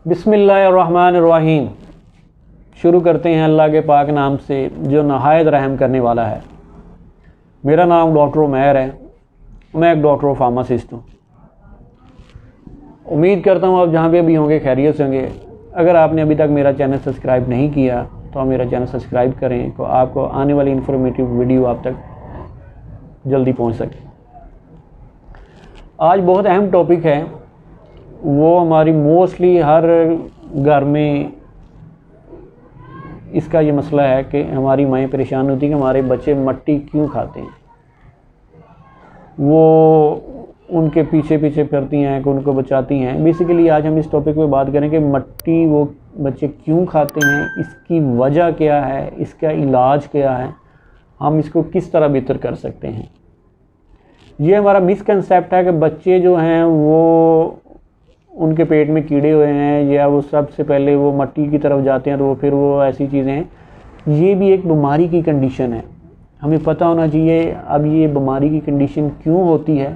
बिस्मिल्लाहिर्रहमानिर्रहीम। शुरू करते हैं अल्लाह के पाक नाम से जो नहायत रहम करने वाला है। मेरा नाम डॉक्टर उमैर है, मैं एक डॉक्टर फार्मासिस्ट हूँ। उम्मीद करता हूँ आप जहाँ पे भी होंगे खैरियत से होंगे। अगर आपने अभी तक मेरा चैनल सब्सक्राइब नहीं किया तो आप मेरा चैनल सब्सक्राइब करें तो आपको आने वाली इन्फॉर्मेटिव वीडियो आप तक जल्दी पहुँच सके। आज बहुत अहम टॉपिक है, वो हमारी मोस्टली हर घर में इसका ये मसला है कि हमारी माएँ परेशान होती हैं कि हमारे बच्चे मट्टी क्यों खाते हैं। वो उनके पीछे पीछे फिरती हैं कि उनको बचाती हैं। बेसिकली आज हम इस टॉपिक पे बात करें कि मट्टी वो बच्चे क्यों खाते हैं, इसकी वजह क्या है, इसका इलाज क्या है, हम इसको किस तरह बेहतर कर सकते हैं। ये हमारा मिसकंसेप्ट है कि बच्चे जो हैं वो उनके पेट में कीड़े हुए हैं या वो सबसे पहले वो मट्टी की तरफ जाते हैं तो फिर वो ऐसी चीज़ें हैं। ये भी एक बीमारी की कंडीशन है, हमें पता होना चाहिए। अब ये बीमारी की कंडीशन क्यों होती है,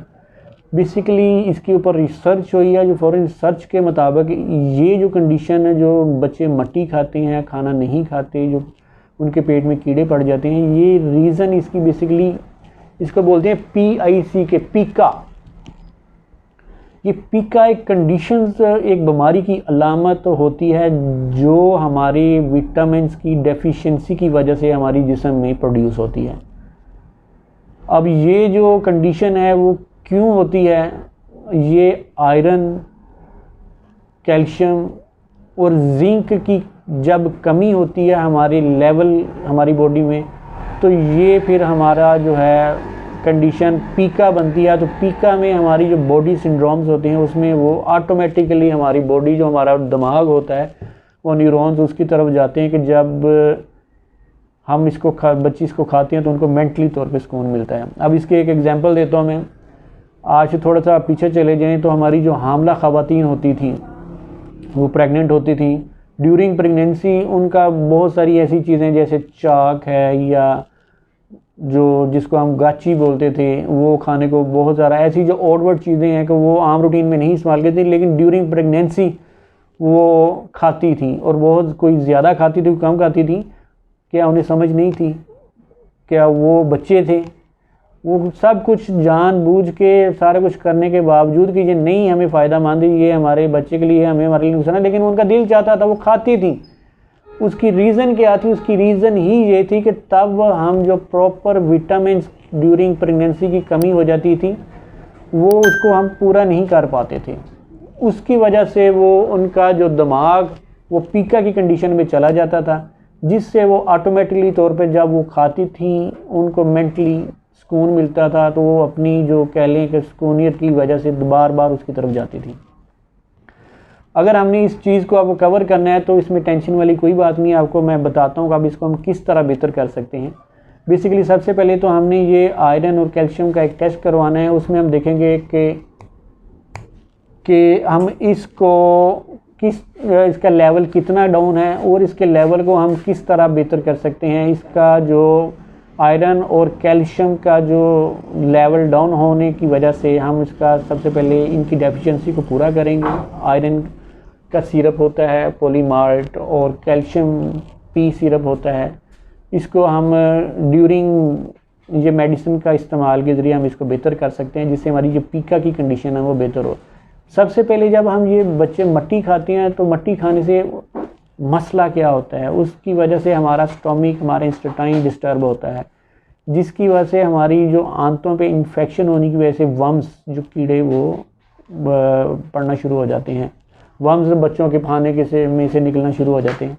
बेसिकली इसके ऊपर रिसर्च हुई है। जो फॉरेन रिसर्च के मुताबिक ये जो कंडीशन है, जो बच्चे मट्टी खाते हैं, खाना नहीं खाते, जो उनके पेट में कीड़े पड़ जाते हैं, ये रीज़न इसकी बेसिकली इसको बोलते हैं PIC के पीका। ये पीका एक कंडीशंस, एक बीमारी की अलामत होती है जो हमारे विटामिन्स की डेफिशिएंसी की वजह से हमारी जिस्म में प्रोड्यूस होती है। अब ये जो कंडीशन है वो क्यों होती है, ये आयरन, कैल्शियम और जिंक की जब कमी होती है हमारे लेवल हमारी बॉडी में, तो ये फिर हमारा जो है कंडीशन पीका बनती है। तो पीका में हमारी जो बॉडी सिंड्रोम्स होते हैं उसमें वो ऑटोमेटिकली हमारी बॉडी, जो हमारा दिमाग होता है, वो न्यूरॉन्स उसकी तरफ जाते हैं कि जब हम इसको बच्चे इसको खाते हैं तो उनको मेंटली तौर पे सुकून मिलता है। अब इसके एक एग्जांपल देता हूँ मैं। आज से थोड़ा सा पीछे चले जाएं तो हमारी जो हामला ख़वातीन होती थी, वो प्रेग्नेंट होती थी, ड्यूरिंग प्रेगनेंसी उनका बहुत सारी ऐसी चीज़ें जैसे चाक है या जो जिसको हम गाची बोलते थे, वो खाने को बहुत सारा ऐसी जो ऑडवर्ड चीज़ें हैं कि वो आम रूटीन में नहीं इस्तेमाल करती, लेकिन ड्यूरिंग प्रेगनेंसी वो खाती थी। और बहुत कोई ज़्यादा खाती थी, कम खाती थी, क्या उन्हें समझ नहीं थी, क्या वो बच्चे थे। वो सब कुछ जानबूझ के सारा कुछ करने के बावजूद कि ये नहीं हमें फ़ायदा मंद है, ये हमारे बच्चे के लिए, हमें हमारे लिए नुकसान है, लेकिन उनका दिल चाहता था, वो खाती थी। उसकी रीज़न क्या थी, उसकी रीज़न ही ये थी कि तब हम जो प्रॉपर विटामिन्स ड्यूरिंग प्रेगनेंसी की कमी हो जाती थी वो उसको हम पूरा नहीं कर पाते थे। उसकी वजह से वो उनका जो दिमाग वो पीका की कंडीशन में चला जाता था, जिससे वो ऑटोमेटिकली तौर पे जब वो खाती थी उनको मेंटली सुकून मिलता था, तो वो अपनी जो कह लें कि सुकूनियत की वजह से बार बार उसकी तरफ जाती थी। अगर हमने इस चीज़ को आपको कवर करना है तो इसमें टेंशन वाली कोई बात नहीं है। आपको मैं बताता हूँ कि अब इसको हम किस तरह बेहतर कर सकते हैं। बेसिकली सबसे पहले तो हमने ये आयरन और कैल्शियम का एक टेस्ट करवाना है। उसमें हम देखेंगे कि हम इसको इसका लेवल कितना डाउन है और इसके लेवल को हम किस तरह बेहतर कर सकते हैं। इसका जो आयरन और कैल्शियम का जो लेवल डाउन होने की वजह से हम इसका सबसे पहले इनकी डेफिशिएंसी को पूरा करेंगे। आयरन का सिरप होता है पॉलीमार्ट और कैल्शियम पी सिरप होता है। इसको हम ड्यूरिंग ये मेडिसिन का इस्तेमाल के ज़रिए हम इसको बेहतर कर सकते हैं, जिससे हमारी जो पीका की कंडीशन है वो बेहतर हो। सबसे पहले जब हम ये बच्चे मट्टी खाते हैं तो मट्टी खाने से मसला क्या होता है, उसकी वजह से हमारा स्टोमिक, हमारा इंस्टेटाइन डिस्टर्ब होता है, जिसकी वजह से हमारी जो आंतों पे इन्फेक्शन होने की वजह से वर्म्स, जो कीड़े वो पड़ना शुरू हो जाते हैं। वर्म्स बच्चों के खाने के में से निकलना शुरू हो जाते हैं।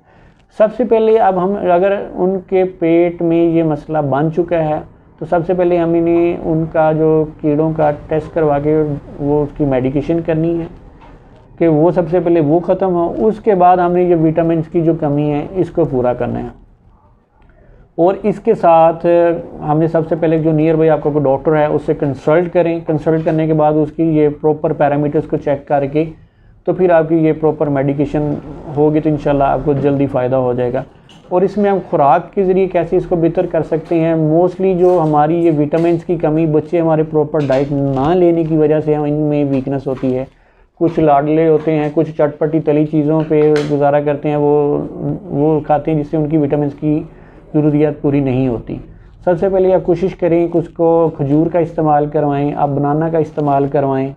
सबसे पहले अब हम अगर उनके पेट में ये मसला बन चुका है तो सबसे पहले हम इन्हें उनका जो कीड़ों का टेस्ट करवा के वो उसकी मेडिकेशन करनी है कि वो सबसे पहले वो ख़त्म हो। उसके बाद हमने ये विटामिन्स की जो कमी है इसको पूरा करना है। और इसके साथ हमने सबसे पहले जो नियर बाई आपका कोई डॉक्टर है उससे कंसल्ट करें। कंसल्ट करने के बाद उसकी ये प्रॉपर पैरामीटर्स को चेक करके तो फिर आपकी ये प्रॉपर मेडिकेशन होगी तो इंशाल्लाह आपको जल्दी फ़ायदा हो जाएगा। और इसमें हम खुराक के ज़रिए कैसे इसको बेहतर कर सकते हैं। मोस्टली जो हमारी ये विटामिन्स की कमी, बच्चे हमारे प्रॉपर डाइट ना लेने की वजह से हम इनमें वीकनेस होती है। कुछ लाडले होते हैं, कुछ चटपटी तली चीज़ों पे गुजारा करते हैं, वो खाते हैं जिससे उनकी विटामिन की ज़रूरियात पूरी नहीं होती। सबसे पहले आप कोशिश करें कि उसको खजूर का इस्तेमाल करवाएं, आप बनाना का इस्तेमाल करवाएं,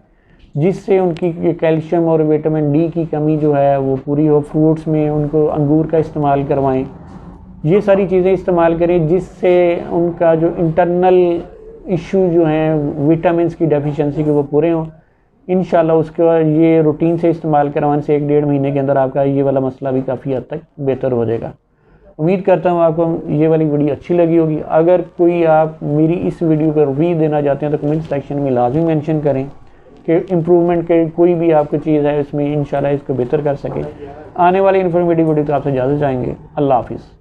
जिससे उनकी कैल्शियम और विटामिन डी की कमी जो है वो पूरी हो। फ्रूट्स में उनको अंगूर का इस्तेमाल करवाएं। ये सारी चीज़ें इस्तेमाल करें जिससे उनका जो इंटरनल इशू जो हैं विटामिन की डेफिशिएंसी के वो पूरे हों। इंशाल्लाह उसके बाद ये रूटीन से इस्तेमाल करवाने से 1-1.5 महीने के अंदर आपका ये वाला मसला भी काफ़ी हद तक बेहतर हो जाएगा। उम्मीद करता हूँ आपको ये वाली वीडियो अच्छी लगी होगी। अगर कोई आप मेरी इस वीडियो पर रिव्यू देना चाहते हैं तो कमेंट सेक्शन में लाजमी मेंशन करें कि इम्प्रूवमेंट के कोई भी आपको चीज़ है इसमें इंशाल्लाह इसको बेहतर कर सके। आने वाली इन्फॉर्मेटिव वीडियो तो आपसे इजाज़त चाहेंगे। अल्लाह हाफिज़।